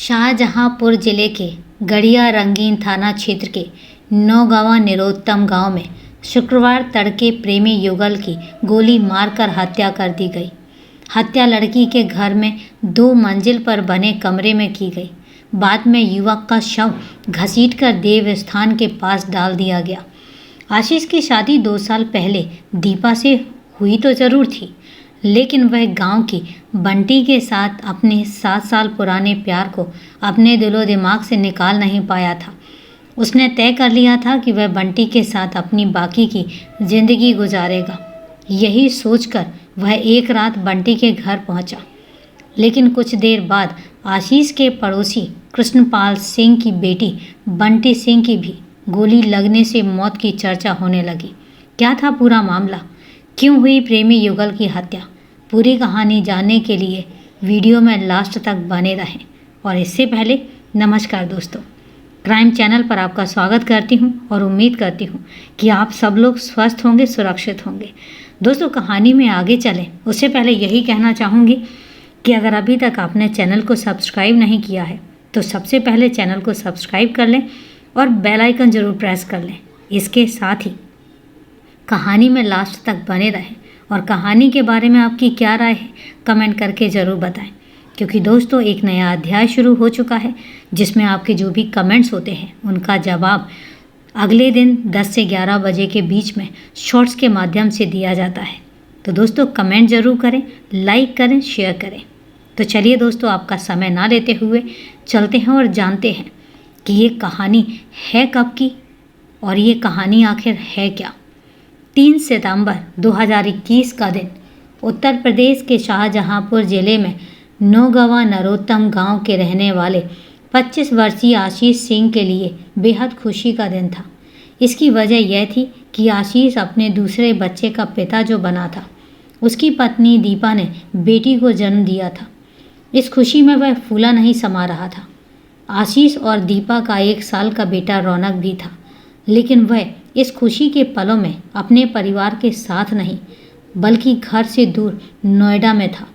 शाहजहांपुर जिले के गड़िया रंगीन थाना क्षेत्र के नौगांवा निरोत्तम गांव में शुक्रवार तड़के प्रेमी युगल की गोली मारकर हत्या कर दी गई। हत्या लड़की के घर में 2 मंजिल पर बने कमरे में की गई। बाद में युवक का शव घसीटकर देव स्थान के पास डाल दिया गया। आशीष की शादी 2 साल पहले दीपा से हुई तो जरूर थी, लेकिन वह गांव की बंटी के साथ अपने 7 साल पुराने प्यार को अपने दिलो दिमाग से निकाल नहीं पाया था। उसने तय कर लिया था कि वह बंटी के साथ अपनी बाकी की जिंदगी गुजारेगा। यही सोचकर वह एक रात बंटी के घर पहुंचा, लेकिन कुछ देर बाद आशीष के पड़ोसी कृष्णपाल सिंह की बेटी बंटी सिंह की भी गोली लगने से मौत की चर्चा होने लगी। क्या था पूरा मामला? क्यों हुई प्रेमी युगल की हत्या? पूरी कहानी जानने के लिए वीडियो में लास्ट तक बने रहें। और इससे पहले नमस्कार दोस्तों, क्राइम चैनल पर आपका स्वागत करती हूं और उम्मीद करती हूं कि आप सब लोग स्वस्थ होंगे, सुरक्षित होंगे। दोस्तों, कहानी में आगे चलें उससे पहले यही कहना चाहूँगी कि अगर अभी तक आपने चैनल को सब्सक्राइब नहीं किया है तो सबसे पहले चैनल को सब्सक्राइब कर लें और बेल आइकन ज़रूर प्रेस कर लें। इसके साथ ही कहानी में लास्ट तक बने रहें और कहानी के बारे में आपकी क्या राय है कमेंट करके ज़रूर बताएं, क्योंकि दोस्तों एक नया अध्याय शुरू हो चुका है जिसमें आपके जो भी कमेंट्स होते हैं उनका जवाब अगले दिन 10 से 11 बजे के बीच में शॉर्ट्स के माध्यम से दिया जाता है। तो दोस्तों कमेंट ज़रूर करें, लाइक करें, शेयर करें। तो चलिए दोस्तों, आपका समय ना लेते हुए चलते हैं और जानते हैं कि ये कहानी है कब की और ये कहानी आखिर है क्या। 3 सितंबर 2021 का दिन उत्तर प्रदेश के शाहजहांपुर ज़िले में नौगांवा नरोत्तम गांव के रहने वाले 25 वर्षीय आशीष सिंह के लिए बेहद खुशी का दिन था। इसकी वजह यह थी कि आशीष अपने दूसरे बच्चे का पिता जो बना था, उसकी पत्नी दीपा ने बेटी को जन्म दिया था। इस खुशी में वह फूला नहीं समा रहा था। आशीष और दीपा का 1 साल का बेटा रौनक भी था, लेकिन वह इस खुशी के पलों में अपने परिवार के साथ नहीं बल्कि घर से दूर नोएडा में था।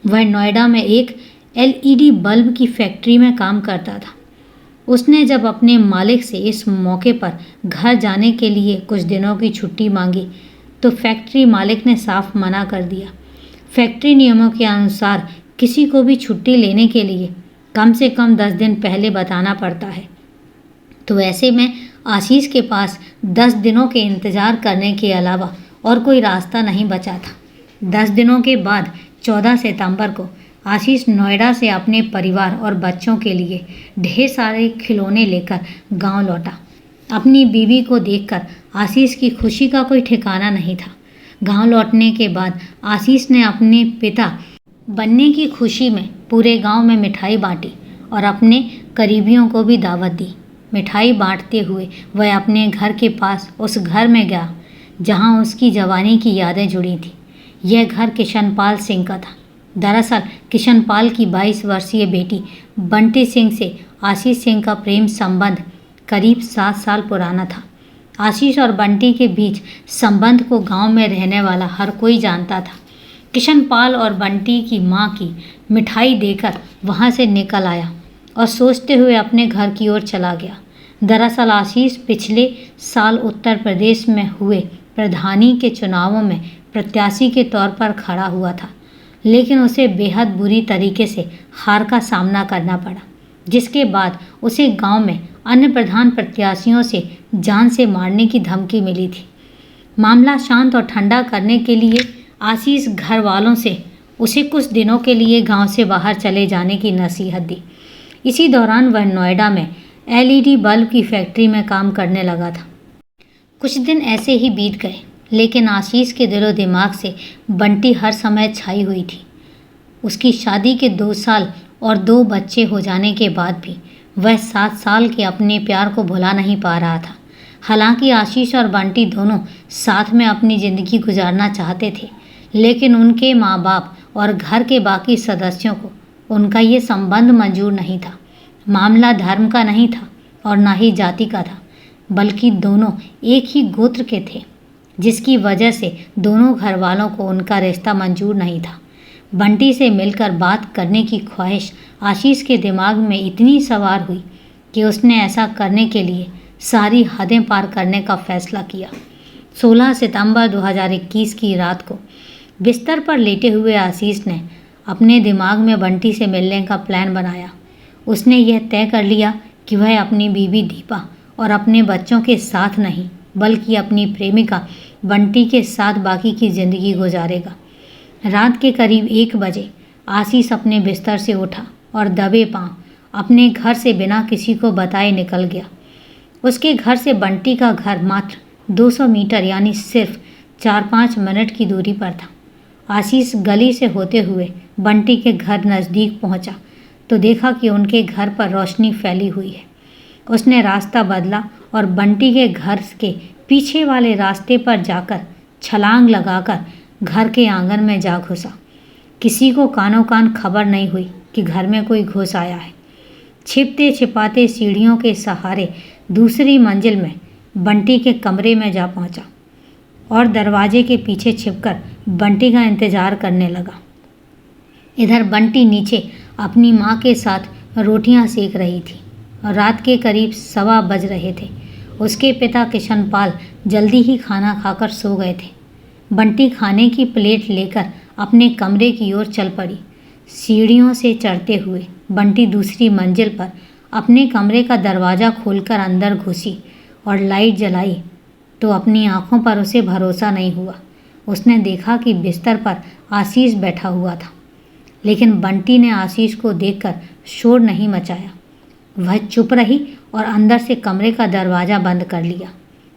वह नोएडा में एक LED बल्ब की फैक्ट्री में काम करता था। उसने जब अपने मालिक से इस मौके पर घर जाने के लिए कुछ दिनों की छुट्टी मांगी तो फैक्ट्री मालिक ने साफ मना कर दिया। फैक्ट्री नियमों के अनुसार किसी को भी छुट्टी लेने के लिए कम से कम 10 दिन पहले बताना पड़ता है। तो ऐसे में आशीष के पास 10 दिनों के इंतज़ार करने के अलावा और कोई रास्ता नहीं बचा था। 10 दिनों के बाद 14 सितंबर को आशीष नोएडा से अपने परिवार और बच्चों के लिए ढेर सारे खिलौने लेकर गांव लौटा। अपनी बीवी को देखकर आशीष की खुशी का कोई ठिकाना नहीं था। गांव लौटने के बाद आशीष ने अपने पिता बनने की खुशी में पूरे गांव में मिठाई बांटी और अपने करीबियों को भी दावत दी। मिठाई बांटते हुए वह अपने घर के पास उस घर में गया जहां उसकी जवानी की यादें जुड़ी थी। यह घर किशनपाल सिंह का था। दरअसल किशनपाल की 22 वर्षीय बेटी बंटी सिंह से आशीष सिंह का प्रेम संबंध करीब 7 साल पुराना था। आशीष और बंटी के बीच संबंध को गांव में रहने वाला हर कोई जानता था। किशनपाल और बंटी की मां की मिठाई देकर वहां से निकल आया और सोचते हुए अपने घर की ओर चला गया। दरअसल आशीष पिछले साल उत्तर प्रदेश में हुए प्रधानी के चुनावों में प्रत्याशी के तौर पर खड़ा हुआ था, लेकिन उसे बेहद बुरी तरीके से हार का सामना करना पड़ा, जिसके बाद उसे गांव में अन्य प्रधान प्रत्याशियों से जान से मारने की धमकी मिली थी। मामला शांत और ठंडा करने के लिए आशीष घर वालों से उसे कुछ दिनों के लिए गांव से बाहर चले जाने की नसीहत दी। इसी दौरान वह नोएडा में LED बल्ब की फैक्ट्री में काम करने लगा था। कुछ दिन ऐसे ही बीत गए, लेकिन आशीष के दिलो दिमाग से बंटी हर समय छाई हुई थी। उसकी शादी के 2 साल और 2 बच्चे हो जाने के बाद भी वह 7 साल के अपने प्यार को भुला नहीं पा रहा था। हालांकि आशीष और बंटी दोनों साथ में अपनी ज़िंदगी गुजारना चाहते थे, लेकिन उनके माँ बाप और घर के बाकी सदस्यों को उनका ये संबंध मंजूर नहीं था। मामला धर्म का नहीं था और ना ही जाति का था, बल्कि दोनों एक ही गोत्र के थे, जिसकी वजह से दोनों घर वालों को उनका रिश्ता मंजूर नहीं था। बंटी से मिलकर बात करने की ख्वाहिश आशीष के दिमाग में इतनी सवार हुई कि उसने ऐसा करने के लिए सारी हदें पार करने का फैसला किया। 16 सितंबर 2021 की रात को बिस्तर पर लेटे हुए आशीष ने अपने दिमाग में बंटी से मिलने का प्लान बनाया। उसने यह तय कर लिया कि वह अपनी बीवी दीपा और अपने बच्चों के साथ नहीं बल्कि अपनी प्रेमिका बंटी के साथ बाकी की ज़िंदगी गुजारेगा। रात के करीब 1 बजे आशीष अपने बिस्तर से उठा और दबे पांव अपने घर से बिना किसी को बताए निकल गया। उसके घर से बंटी का घर मात्र 200 मीटर यानी सिर्फ 4-5 मिनट की दूरी पर था। आशीष गली से होते हुए बंटी के घर नज़दीक पहुंचा तो देखा कि उनके घर पर रोशनी फैली हुई है। उसने रास्ता बदला और बंटी के घर के पीछे वाले रास्ते पर जाकर छलांग लगाकर घर के आंगन में जा घुसा। किसी को कानों कान खबर नहीं हुई कि घर में कोई घुस आया है। छिपते छिपाते सीढ़ियों के सहारे दूसरी मंजिल में बंटी के कमरे में जा पहुंचा और दरवाजे के पीछे छिपकर बंटी का इंतज़ार करने लगा। इधर बंटी नीचे अपनी माँ के साथ रोटियां सेक रही थी और रात के करीब 1:15 बज रहे थे। उसके पिता किशनपाल जल्दी ही खाना खाकर सो गए थे। बंटी खाने की प्लेट लेकर अपने कमरे की ओर चल पड़ी। सीढ़ियों से चढ़ते हुए बंटी दूसरी मंजिल पर अपने कमरे का दरवाज़ा खोलकर अंदर घुसी और लाइट जलाई तो अपनी आंखों पर उसे भरोसा नहीं हुआ। उसने देखा कि बिस्तर पर आशीष बैठा हुआ था, लेकिन बंटी ने आशीष को देखकर शोर नहीं मचाया। वह चुप रही और अंदर से कमरे का दरवाज़ा बंद कर लिया।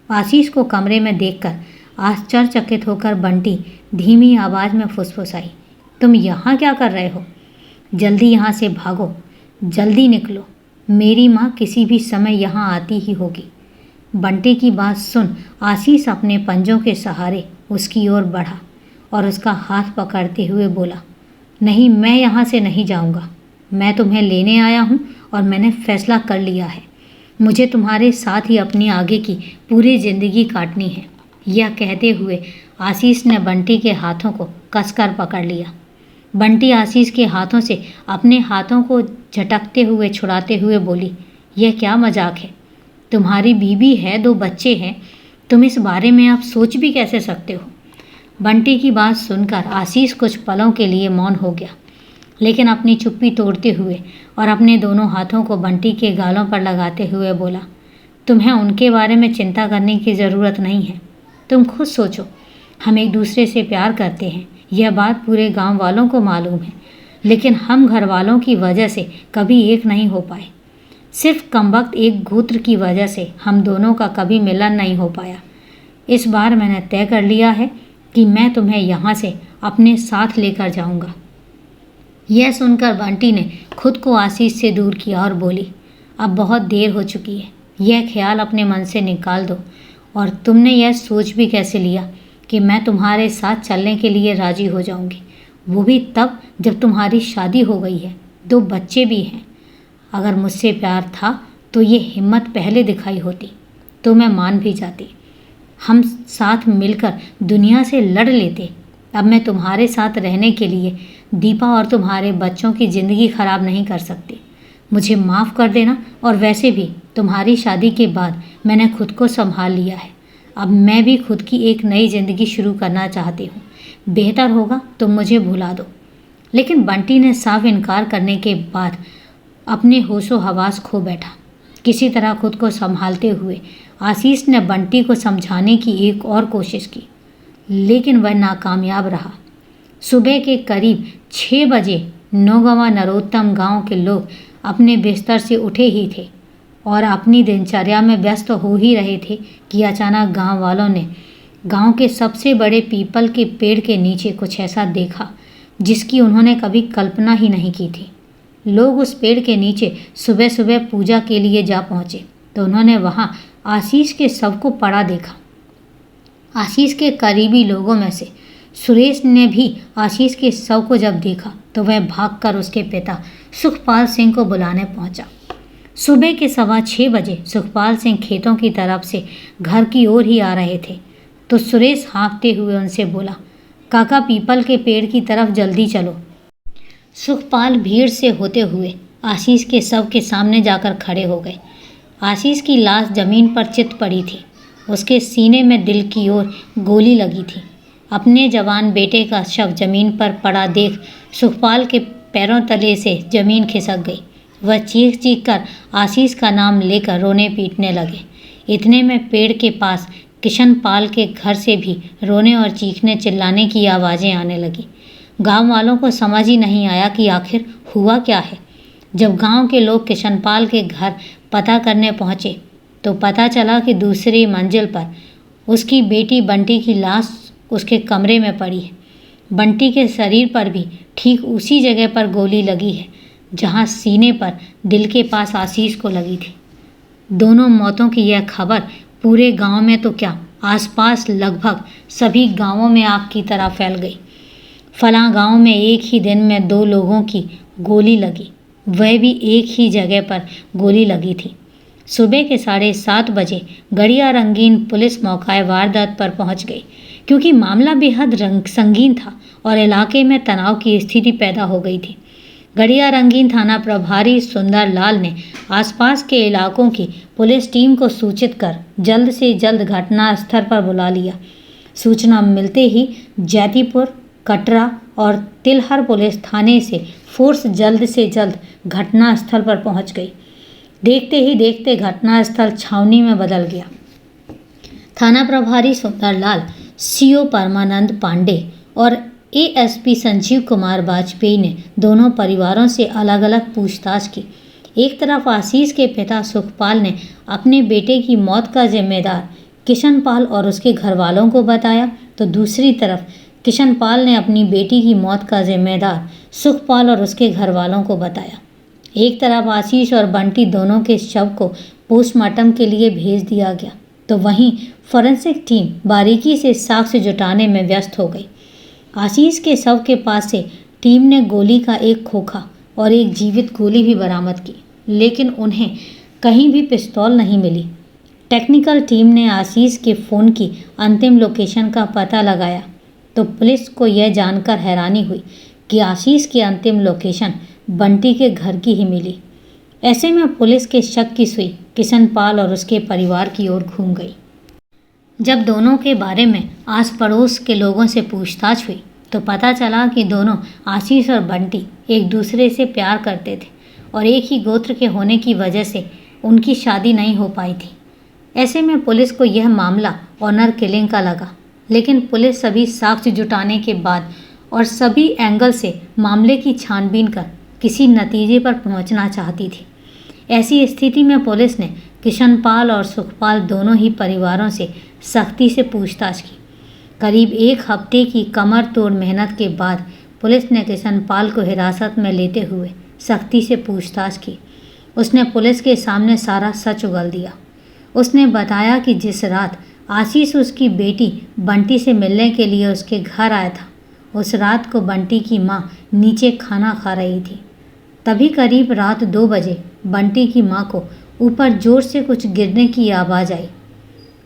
आशीष को कमरे में देखकर आश्चर्यचकित होकर बंटी धीमी आवाज़ में फुसफुसाई, तुम यहाँ क्या कर रहे हो? जल्दी यहाँ से भागो, जल्दी निकलो, मेरी माँ किसी भी समय यहाँ आती ही होगी। बंटी की बात सुन आशीष अपने पंजों के सहारे उसकी ओर बढ़ा और उसका हाथ पकड़ते हुए बोला, नहीं, मैं यहाँ से नहीं जाऊँगा। मैं तुम्हें लेने आया हूँ और मैंने फैसला कर लिया है। मुझे तुम्हारे साथ ही अपनी आगे की पूरी ज़िंदगी काटनी है। यह कहते हुए आशीष ने बंटी के हाथों को कसकर पकड़ लिया। बंटी आशीष के हाथों से अपने हाथों को झटकते हुए छुड़ाते हुए बोली, यह क्या मजाक है? तुम्हारी बीवी है, 2 बच्चे हैं, तुम इस बारे में आप सोच भी कैसे सकते हो? बंटी की बात सुनकर आशीष कुछ पलों के लिए मौन हो गया, लेकिन अपनी चुप्पी तोड़ते हुए और अपने दोनों हाथों को बंटी के गालों पर लगाते हुए बोला, तुम्हें उनके बारे में चिंता करने की ज़रूरत नहीं है। तुम खुद सोचो, हम एक दूसरे से प्यार करते हैं, यह बात पूरे गांव वालों को मालूम है, लेकिन हम घर वालों की वजह से कभी एक नहीं हो पाए। सिर्फ कमबख्त एक गोत्र की वजह से हम दोनों का कभी मिलन नहीं हो पाया। इस बार मैंने तय कर लिया है कि मैं तुम्हें यहाँ से अपने साथ लेकर जाऊँगा। यह सुनकर बंटी ने खुद को आशीष से दूर किया और बोली, अब बहुत देर हो चुकी है, यह ख्याल अपने मन से निकाल दो। और तुमने यह सोच भी कैसे लिया कि मैं तुम्हारे साथ चलने के लिए राज़ी हो जाऊंगी, वो भी तब जब तुम्हारी शादी हो गई है, 2 बच्चे भी हैं। अगर मुझसे प्यार था तो ये हिम्मत पहले दिखाई होती तो मैं मान भी जाती। हम साथ मिलकर दुनिया से लड़ लेते। अब मैं तुम्हारे साथ रहने के लिए दीपा और तुम्हारे बच्चों की ज़िंदगी ख़राब नहीं कर सकती। मुझे माफ़ कर देना। और वैसे भी तुम्हारी शादी के बाद मैंने खुद को संभाल लिया है। अब मैं भी खुद की एक नई ज़िंदगी शुरू करना चाहती हूँ। बेहतर होगा तुम मुझे भुला दो। लेकिन बंटी ने साफ इनकार करने के बाद अपने होशो हवास खो बैठा। किसी तरह खुद को संभालते हुए आशीष ने बंटी को समझाने की एक और कोशिश की, लेकिन वह नाकामयाब रहा। सुबह के करीब 6 बजे नौगावा नरोत्तम गांव के लोग अपने बिस्तर से उठे ही थे और अपनी दिनचर्या में व्यस्त हो ही रहे थे कि अचानक गांव वालों ने गांव के सबसे बड़े पीपल के पेड़ के नीचे कुछ ऐसा देखा जिसकी उन्होंने कभी कल्पना ही नहीं की थी। लोग उस पेड़ के नीचे सुबह सुबह पूजा के लिए जा पहुँचे तो उन्होंने वहाँ आशीष के शव को पड़ा देखा। आशीष के करीबी लोगों में से सुरेश ने भी आशीष के शव को जब देखा तो वह भागकर उसके पिता सुखपाल सिंह को बुलाने पहुंचा। सुबह के 6:15 बजे सुखपाल सिंह खेतों की तरफ से घर की ओर ही आ रहे थे तो सुरेश हाँफते हुए उनसे बोला, काका पीपल के पेड़ की तरफ जल्दी चलो, सुखपाल भीड़ से होते हुए आशीष के शव के सामने जाकर खड़े हो गए। आशीष की लाश जमीन पर चित पड़ी थी। उसके सीने में दिल की ओर गोली लगी थी। अपने जवान बेटे का शव जमीन पर पड़ा देख सुखपाल के पैरों तले से जमीन खिसक गई। वह चीख चीख कर आशीष का नाम लेकर रोने पीटने लगे। इतने में पेड़ के पास किशन पाल के घर से भी रोने और चीखने चिल्लाने की आवाज़ें आने लगी। गांव वालों को समझ ही नहीं आया कि आखिर हुआ क्या है। जब गांव के लोग किशन पाल के घर पता करने पहुंचे तो पता चला कि दूसरी मंजिल पर उसकी बेटी बंटी की लाश उसके कमरे में पड़ी है। बंटी के शरीर पर भी ठीक उसी जगह पर गोली लगी है जहां सीने पर दिल के पास आशीष को लगी थी। दोनों मौतों की यह खबर पूरे गांव में तो क्या, आसपास लगभग सभी गांवों में आग की तरह फैल गई। फलां गांव में एक ही दिन में 2 लोगों की गोली लगी, वह भी एक ही जगह पर गोली लगी थी। सुबह के 7:30 बजे गड़िया रंगीन पुलिस मौका वारदात पर पहुंच गई, क्योंकि मामला बेहद संगीन था और इलाके में तनाव की स्थिति पैदा हो गई थी। गड़िया रंगीन थाना प्रभारी सुंदर लाल ने आसपास के इलाकों की पुलिस टीम को सूचित कर जल्द से जल्द घटना स्थल पर बुला लिया। सूचना मिलते ही जैतीपुर, कटरा और तिलहर पुलिस थाने से फोर्स जल्द से जल्द घटना स्थल पर पहुंच गई। देखते ही देखते घटना स्थल छावनी में बदल गया। थाना प्रभारी सुंदरलाल, सीओ परमानंद पांडे और एएसपी संजीव कुमार वाजपेयी ने दोनों परिवारों से अलग अलग पूछताछ की। एक तरफ आशीष के पिता सुखपाल ने अपने बेटे की मौत का जिम्मेदार किशन पाल और उसके घर वालों को बताया, तो दूसरी तरफ किशन पाल ने अपनी बेटी की मौत का जिम्मेदार सुखपाल और उसके घर वालों को बताया। एक तरफ आशीष और बंटी दोनों के शव को पोस्टमार्टम के लिए भेज दिया गया, तो वहीं फॉरेंसिक टीम बारीकी से साक्ष्य जुटाने में व्यस्त हो गई। आशीष के शव के पास से टीम ने गोली का एक खोखा और एक जीवित गोली भी बरामद की, लेकिन उन्हें कहीं भी पिस्तौल नहीं मिली। टेक्निकल टीम ने आशीष के फ़ोन की अंतिम लोकेशन का पता लगाया, तो पुलिस को यह जानकर हैरानी हुई कि आशीष की अंतिम लोकेशन बंटी के घर की ही मिली। ऐसे में पुलिस के शक की सुई किशन पाल और उसके परिवार की ओर घूम गई। जब दोनों के बारे में आस पड़ोस के लोगों से पूछताछ हुई तो पता चला कि दोनों आशीष और बंटी एक दूसरे से प्यार करते थे और एक ही गोत्र के होने की वजह से उनकी शादी नहीं हो पाई थी। ऐसे में पुलिस को यह मामला ऑनर किलिंग का लगा, लेकिन पुलिस सभी साक्ष्य जुटाने के बाद और सभी एंगल से मामले की छानबीन कर किसी नतीजे पर पहुंचना चाहती थी। ऐसी स्थिति में पुलिस ने किशन पाल और सुखपाल दोनों ही परिवारों से सख्ती से पूछताछ की। करीब 1 हफ्ते की कमर तोड़ मेहनत के बाद पुलिस ने किशन पाल को हिरासत में लेते हुए सख्ती से पूछताछ की। उसने पुलिस के सामने सारा सच उगल दिया। उसने बताया कि जिस रात आशीष उसकी बेटी बंटी से मिलने के लिए उसके घर आया था, उस रात को बंटी की माँ नीचे खाना खा रही थी। तभी करीब रात 2 बजे बंटी की माँ को ऊपर जोर से कुछ गिरने की आवाज़ आई।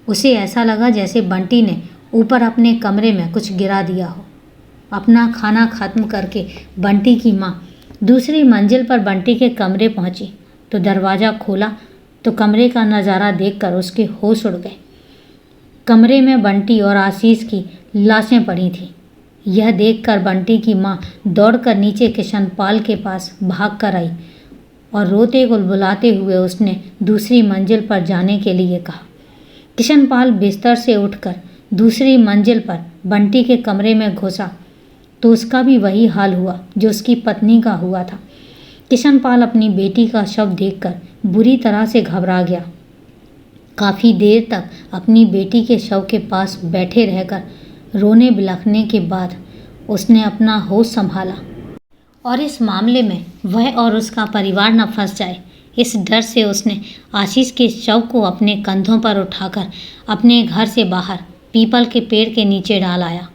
उसे ऐसा लगा जैसे बंटी ने ऊपर अपने कमरे में कुछ गिरा दिया हो। अपना खाना खत्म करके बंटी की माँ दूसरी मंजिल पर बंटी के कमरे पहुँची तो दरवाज़ा खोला तो कमरे का नज़ारा देखकर उसके होश उड़ गए। कमरे में बंटी और आशीष की लाशें पड़ी थीं। यह देखकर बंटी की माँ दौड़कर नीचे किशन पाल के पास भाग कर आई और रोते कुलबुलाते हुए उसने दूसरी मंजिल पर जाने के लिए कहा। किशन पाल बिस्तर से उठकर दूसरी मंजिल पर बंटी के कमरे में घुसा तो उसका भी वही हाल हुआ जो उसकी पत्नी का हुआ था। किशन पाल अपनी बेटी का शव देखकर बुरी तरह से घबरा गया। काफ़ी देर तक अपनी बेटी के शव के पास बैठे रहकर रोने बिलखने के बाद उसने अपना होश संभाला और इस मामले में वह और उसका परिवार न फंस जाए, इस डर से उसने आशीष के शव को अपने कंधों पर उठाकर अपने घर से बाहर पीपल के पेड़ के नीचे डाल आया।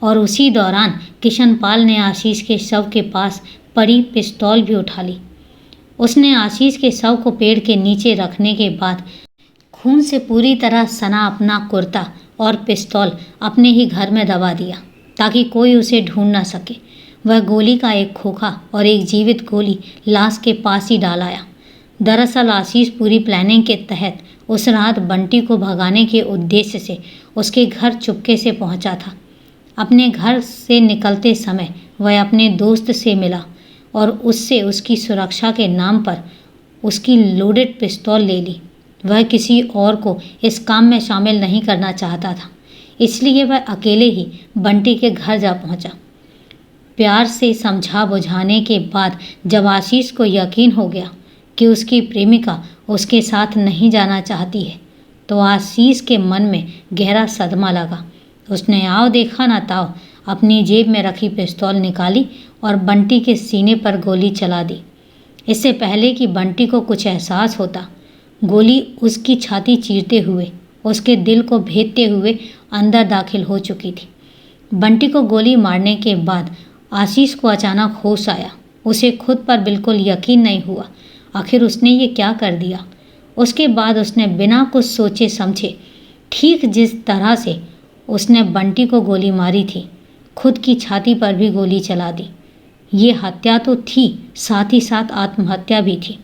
और उसी दौरान किशन पाल ने आशीष के शव के पास पड़ी पिस्तौल भी उठा ली। उसने आशीष के शव को पेड़ के नीचे रखने के बाद खून से पूरी तरह सना अपना कुर्ता और पिस्तौल अपने ही घर में दबा दिया ताकि कोई उसे ढूंढ न सके। वह गोली का एक खोखा और एक जीवित गोली लाश के पास ही डाल आया। दरअसल आशीष पूरी प्लानिंग के तहत उस रात बंटी को भगाने के उद्देश्य से उसके घर चुपके से पहुंचा था। अपने घर से निकलते समय वह अपने दोस्त से मिला और उससे उसकी सुरक्षा के नाम पर उसकी लोडेड पिस्तौल ले ली। वह किसी और को इस काम में शामिल नहीं करना चाहता था, इसलिए वह अकेले ही बंटी के घर जा पहुंचा। प्यार से समझा बुझाने के बाद जब आशीष को यकीन हो गया कि उसकी प्रेमिका उसके साथ नहीं जाना चाहती है, तो आशीष के मन में गहरा सदमा लगा। उसने आओ देखा ना ताओ अपनी जेब में रखी पिस्तौल निकाली और बंटी के सीने पर गोली चला दी। इससे पहले कि बंटी को कुछ एहसास होता, गोली उसकी छाती चीरते हुए उसके दिल को भेदते हुए अंदर दाखिल हो चुकी थी। बंटी को गोली मारने के बाद आशीष को अचानक होश आया। उसे खुद पर बिल्कुल यकीन नहीं हुआ, आखिर उसने ये क्या कर दिया। उसके बाद उसने बिना कुछ सोचे समझे ठीक जिस तरह से उसने बंटी को गोली मारी थी, खुद की छाती पर भी गोली चला दी। ये हत्या तो थी, साथ ही साथ आत्महत्या भी थी।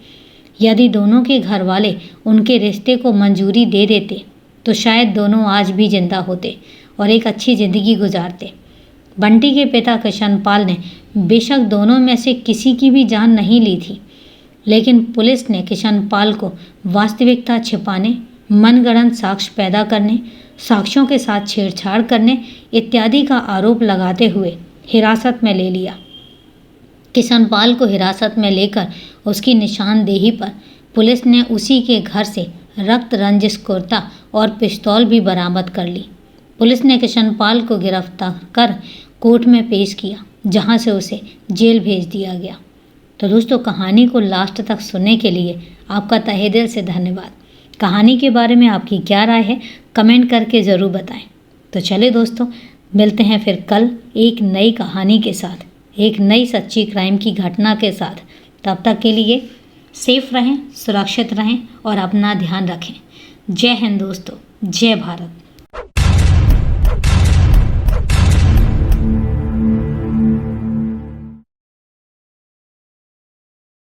यदि दोनों के घर वाले उनके रिश्ते को मंजूरी दे देते तो शायद दोनों आज भी जिंदा होते और एक अच्छी ज़िंदगी गुजारते। बंटी के पिता किशनपाल ने बेशक दोनों में से किसी की भी जान नहीं ली थी, लेकिन पुलिस ने किशनपाल को वास्तविकता छिपाने, मनगढ़ंत साक्ष्य पैदा करने, साक्ष्यों के साथ छेड़छाड़ करने इत्यादि का आरोप लगाते हुए हिरासत में ले लिया। किशनपाल को हिरासत में लेकर उसकी निशानदेही पर पुलिस ने उसी के घर से रक्त रंजिश कुर्ता और पिस्तौल भी बरामद कर ली। पुलिस ने किशनपाल को गिरफ्तार कर कोर्ट में पेश किया, जहां से उसे जेल भेज दिया गया। तो दोस्तों, कहानी को लास्ट तक सुनने के लिए आपका तहे दिल से धन्यवाद। कहानी के बारे में आपकी क्या राय है, कमेंट करके ज़रूर बताएं। तो चले दोस्तों, मिलते हैं फिर कल एक नई कहानी के साथ, एक नई सच्ची क्राइम की घटना के साथ। तब तक के लिए सेफ रहें, सुरक्षित रहें और अपना ध्यान रखें। जय हिंद दोस्तों, जय भारत।